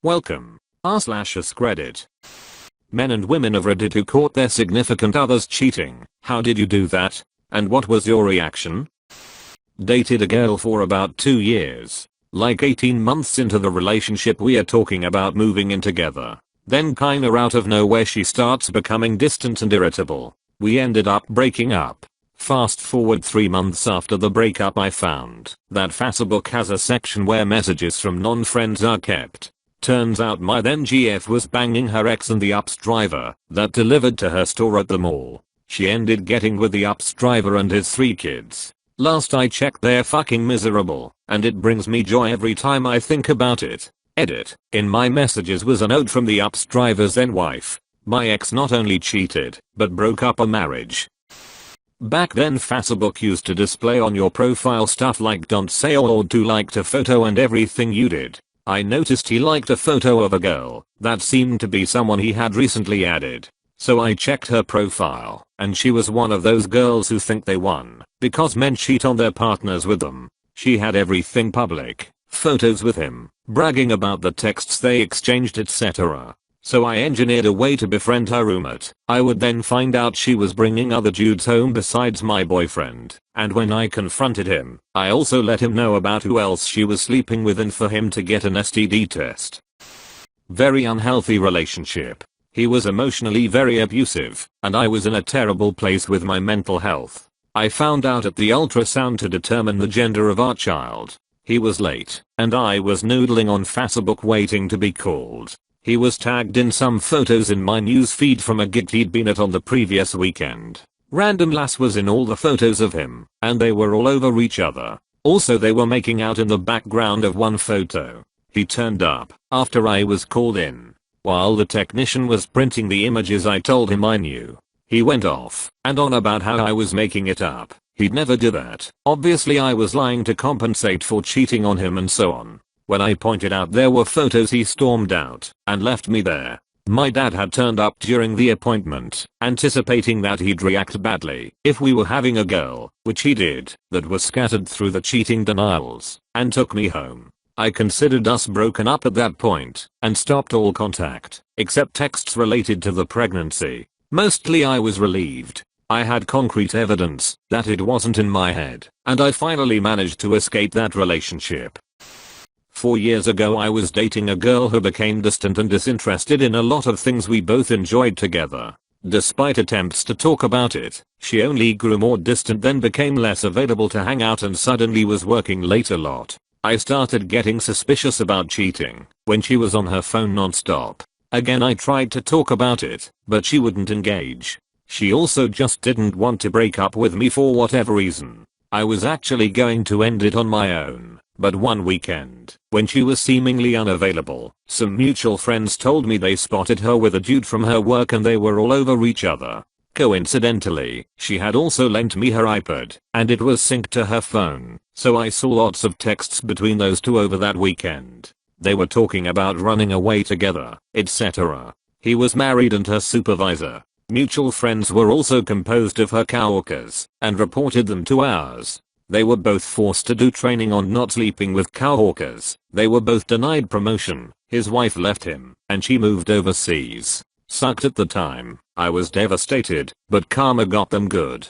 Welcome. r/AskReddit. Men and women of Reddit who caught their significant others cheating. How did you do that? And what was your reaction? Dated a girl for about 2 years. Like 18 months into the relationship we are talking about moving in together. Then kinda out of nowhere she starts becoming distant and irritable. We ended up breaking up. Fast forward 3 months after the breakup I found that Facebook has a section where messages from non-friends are kept. Turns out my then GF was banging her ex and the UPS driver that delivered to her store at the mall. She ended getting with the UPS driver and his 3 kids. Last I checked they're fucking miserable, and it brings me joy every time I think about it. Edit. In my messages was a note from the UPS driver's then wife. My ex not only cheated, but broke up a marriage. Back then Facebook used to display on your profile stuff like don't say or do liked a photo and everything you did. I noticed he liked a photo of a girl that seemed to be someone he had recently added. So I checked her profile, and she was one of those girls who think they won because men cheat on their partners with them. She had everything public, photos with him, bragging about the texts they exchanged, etc. So I engineered a way to befriend her roommate. I would then find out she was bringing other dudes home besides my boyfriend, and when I confronted him, I also let him know about who else she was sleeping with and for him to get an STD test. Very unhealthy relationship. He was emotionally very abusive, and I was in a terrible place with my mental health. I found out at the ultrasound to determine the gender of our child. He was late, and I was noodling on Facebook waiting to be called. He was tagged in some photos in my news feed from a gig he'd been at on the previous weekend. Random lass was in all the photos of him, and they were all over each other. Also they were making out in the background of one photo. He turned up after I was called in. While the technician was printing the images I told him I knew. He went off and on about how I was making it up. He'd never do that. Obviously I was lying to compensate for cheating on him and so on. When I pointed out there were photos he stormed out and left me there. My dad had turned up during the appointment, anticipating that he'd react badly if we were having a girl, which he did, that was scattered through the cheating denials, and took me home. I considered us broken up at that point and stopped all contact, except texts related to the pregnancy. Mostly I was relieved. I had concrete evidence that it wasn't in my head, and I finally managed to escape that relationship. 4 years ago I was dating a girl who became distant and disinterested in a lot of things we both enjoyed together. Despite attempts to talk about it, she only grew more distant, then became less available to hang out and suddenly was working late a lot. I started getting suspicious about cheating when she was on her phone non-stop. Again I tried to talk about it, but she wouldn't engage. She also just didn't want to break up with me for whatever reason. I was actually going to end it on my own. But one weekend, when she was seemingly unavailable, some mutual friends told me they spotted her with a dude from her work and they were all over each other. Coincidentally, she had also lent me her iPad, and it was synced to her phone, so I saw lots of texts between those two over that weekend. They were talking about running away together, etc. He was married and her supervisor. Mutual friends were also composed of her coworkers, and reported them to ours. They were both forced to do training on not sleeping with coworkers. They were both denied promotion. His wife left him, and she moved overseas. Sucked at the time. I was devastated, but karma got them good.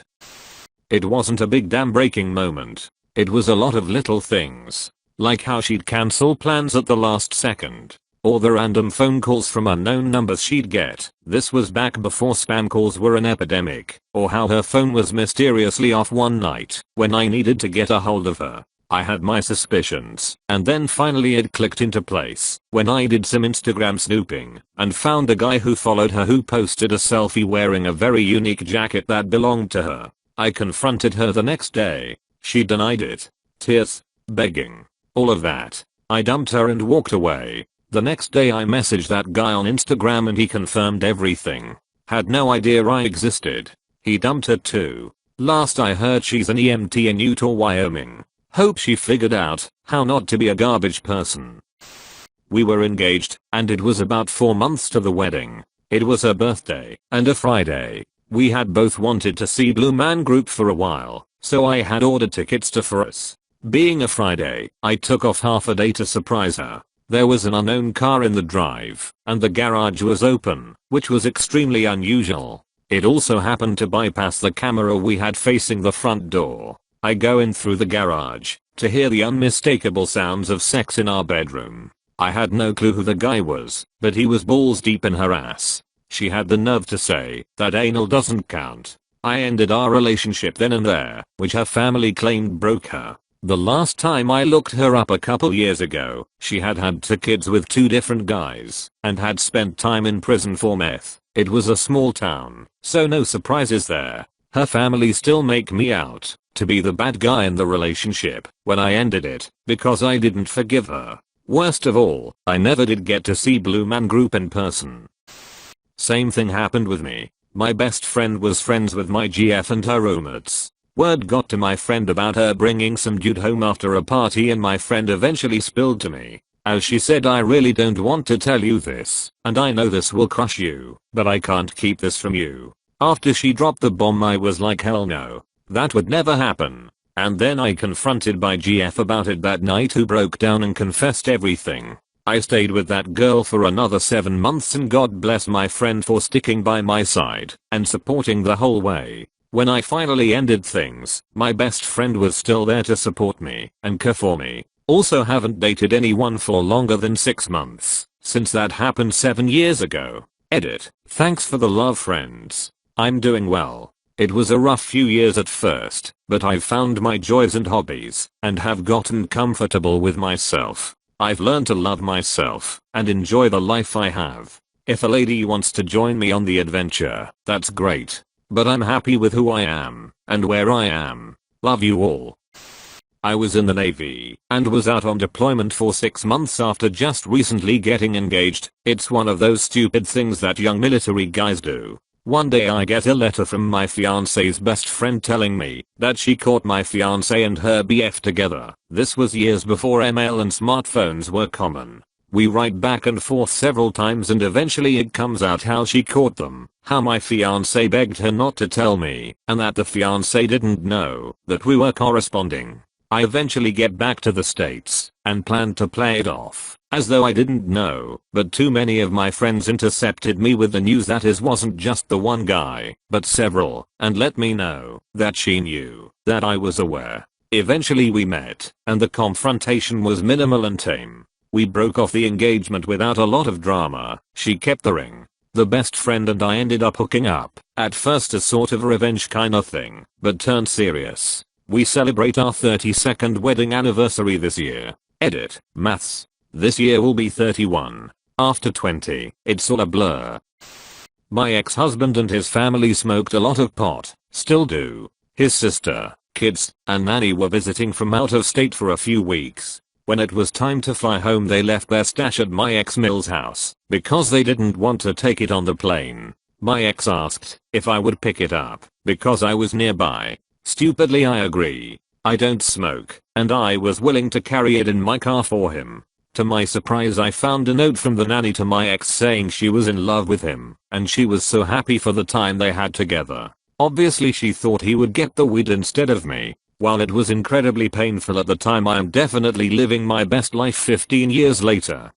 It wasn't a big damn breaking moment. It was a lot of little things. Like how she'd cancel plans at the last second. Or the random phone calls from unknown numbers she'd get. This was back before spam calls were an epidemic. Or how her phone was mysteriously off one night when I needed to get a hold of her. I had my suspicions, and then finally it clicked into place when I did some Instagram snooping and found a guy who followed her who posted a selfie wearing a very unique jacket that belonged to her. I confronted her the next day. She denied it. Tears, begging, all of that. I dumped her and walked away. The next day I messaged that guy on Instagram and he confirmed everything. Had no idea I existed. He dumped her too. Last I heard she's an EMT in Utah, Wyoming. Hope she figured out how not to be a garbage person. We were engaged, and it was about 4 months to the wedding. It was her birthday, and a Friday. We had both wanted to see Blue Man Group for a while, so I had ordered tickets to for us. Being a Friday, I took off half a day to surprise her. There was an unknown car in the drive, and the garage was open, which was extremely unusual. It also happened to bypass the camera we had facing the front door. I go in through the garage, to hear the unmistakable sounds of sex in our bedroom. I had no clue who the guy was, but he was balls deep in her ass. She had the nerve to say that anal doesn't count. I ended our relationship then and there, which her family claimed broke her. The last time I looked her up a couple years ago, she had had 2 kids with 2 different guys, and had spent time in prison for meth. It was a small town, so no surprises there. Her family still make me out to be the bad guy in the relationship when I ended it, because I didn't forgive her. Worst of all, I never did get to see Blue Man Group in person. Same thing happened with me. My best friend was friends with my GF and her roommates. Word got to my friend about her bringing some dude home after a party, and my friend eventually spilled to me. As she said, I really don't want to tell you this, and I know this will crush you, but I can't keep this from you. After she dropped the bomb, I was like, hell no. That would never happen. And then I confronted my GF about it that night, who broke down and confessed everything. I stayed with that girl for another 7 months, and God bless my friend for sticking by my side and supporting the whole way. When I finally ended things, my best friend was still there to support me and care for me. Also haven't dated anyone for longer than 6 months since that happened 7 years ago. Edit. Thanks for the love, friends. I'm doing well. It was a rough few years at first, but I've found my joys and hobbies and have gotten comfortable with myself. I've learned to love myself and enjoy the life I have. If a lady wants to join me on the adventure, that's great. But I'm happy with who I am and where I am. Love you all. I was in the Navy and was out on deployment for 6 months after just recently getting engaged. It's one of those stupid things that young military guys do. One day I get a letter from my fiance's best friend telling me that she caught my fiance and her BF together. This was years before email and smartphones were common. We write back and forth several times, and eventually it comes out how she caught them, how my fiance begged her not to tell me, and that the fiance didn't know that we were corresponding. I eventually get back to the States and planned to play it off as though I didn't know, but too many of my friends intercepted me with the news that it wasn't just the one guy, but several, and let me know that she knew that I was aware. Eventually we met, and the confrontation was minimal and tame. We broke off the engagement without a lot of drama. She kept the ring. The best friend and I ended up hooking up, at first a sort of revenge kinda thing, but turned serious. We celebrate our 32nd wedding anniversary this year. Edit. Maths. This year will be 31. After 20, it's all a blur. My ex-husband and his family smoked a lot of pot, still do. His sister, kids, and nanny were visiting from out of state for a few weeks. When it was time to fly home, they left their stash at my ex-Mill's house because they didn't want to take it on the plane. My ex asked if I would pick it up because I was nearby. Stupidly I agree. I don't smoke, and I was willing to carry it in my car for him. To my surprise, I found a note from the nanny to my ex saying she was in love with him and she was so happy for the time they had together. Obviously she thought he would get the weed instead of me. While it was incredibly painful at the time, I am definitely living my best life 15 years later.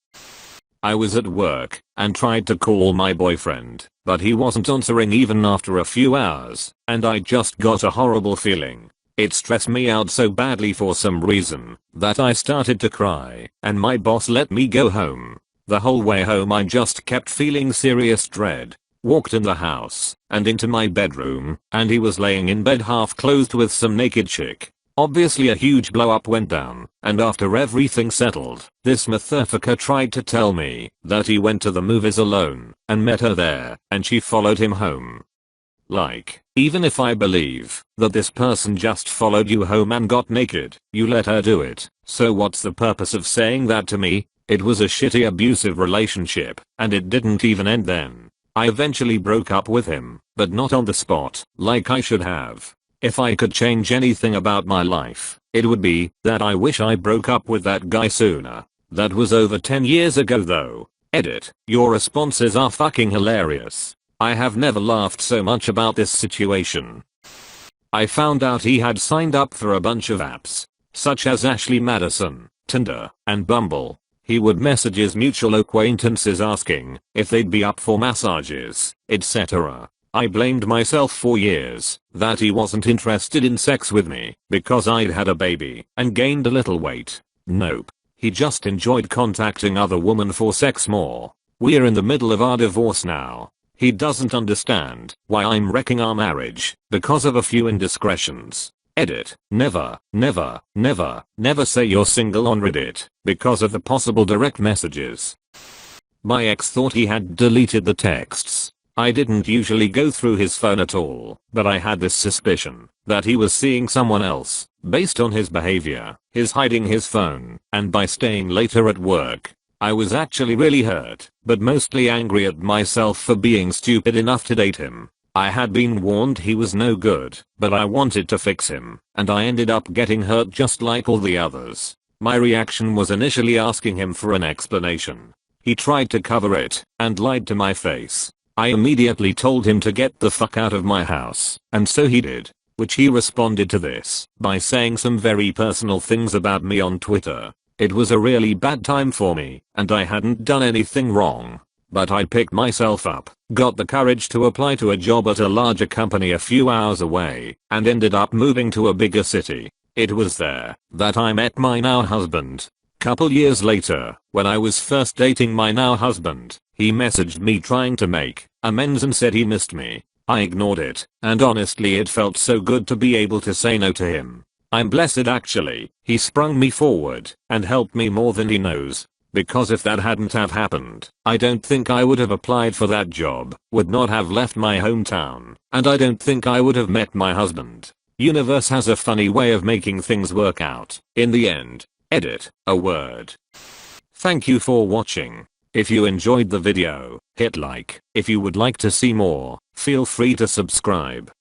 I was at work and tried to call my boyfriend, but he wasn't answering even after a few hours, and I just got a horrible feeling. It stressed me out so badly for some reason that I started to cry, and my boss let me go home. The whole way home I just kept feeling serious dread. Walked in the house and into my bedroom, and he was laying in bed half clothed with some naked chick. Obviously a huge blow up went down, and after everything settled, this motherfucker tried to tell me that he went to the movies alone and met her there, and she followed him home. Like, even if I believe that this person just followed you home and got naked, you let her do it, so what's the purpose of saying that to me? It was a shitty abusive relationship, and it didn't even end then. I eventually broke up with him, but not on the spot, like I should have. If I could change anything about my life, it would be that I wish I broke up with that guy sooner. That was over 10 years ago though. Edit. Your responses are fucking hilarious. I have never laughed so much about this situation. I found out he had signed up for a bunch of apps, such as Ashley Madison, Tinder, and Bumble. He would message his mutual acquaintances asking if they'd be up for massages, etc. I blamed myself for years that he wasn't interested in sex with me because I'd had a baby and gained a little weight. Nope. He just enjoyed contacting other women for sex more. We're in the middle of our divorce now. He doesn't understand why I'm wrecking our marriage because of a few indiscretions. Edit. Never, never, never, never say you're single on Reddit because of the possible direct messages. My ex thought he had deleted the texts. I didn't usually go through his phone at all, but I had this suspicion that he was seeing someone else based on his behavior, his hiding his phone, and by staying later at work. I was actually really hurt, but mostly angry at myself for being stupid enough to date him. I had been warned he was no good, but I wanted to fix him, and I ended up getting hurt just like all the others. My reaction was initially asking him for an explanation. He tried to cover it and lied to my face. I immediately told him to get the fuck out of my house, and so he did, which he responded to this by saying some very personal things about me on Twitter. It was a really bad time for me, and I hadn't done anything wrong. But I picked myself up, got the courage to apply to a job at a larger company a few hours away, and ended up moving to a bigger city. It was there that I met my now husband. Couple years later, when I was first dating my now husband, he messaged me trying to make amends and said he missed me. I ignored it, and honestly it felt so good to be able to say no to him. I'm blessed actually, he sprung me forward and helped me more than he knows. Because if that hadn't have happened, I don't think I would have applied for that job, would not have left my hometown, and I don't think I would have met my husband. Universe has a funny way of making things work out in the end. Edit. A word. Thank you for watching. If you enjoyed the video, hit like. If you would like to see more, feel free to subscribe.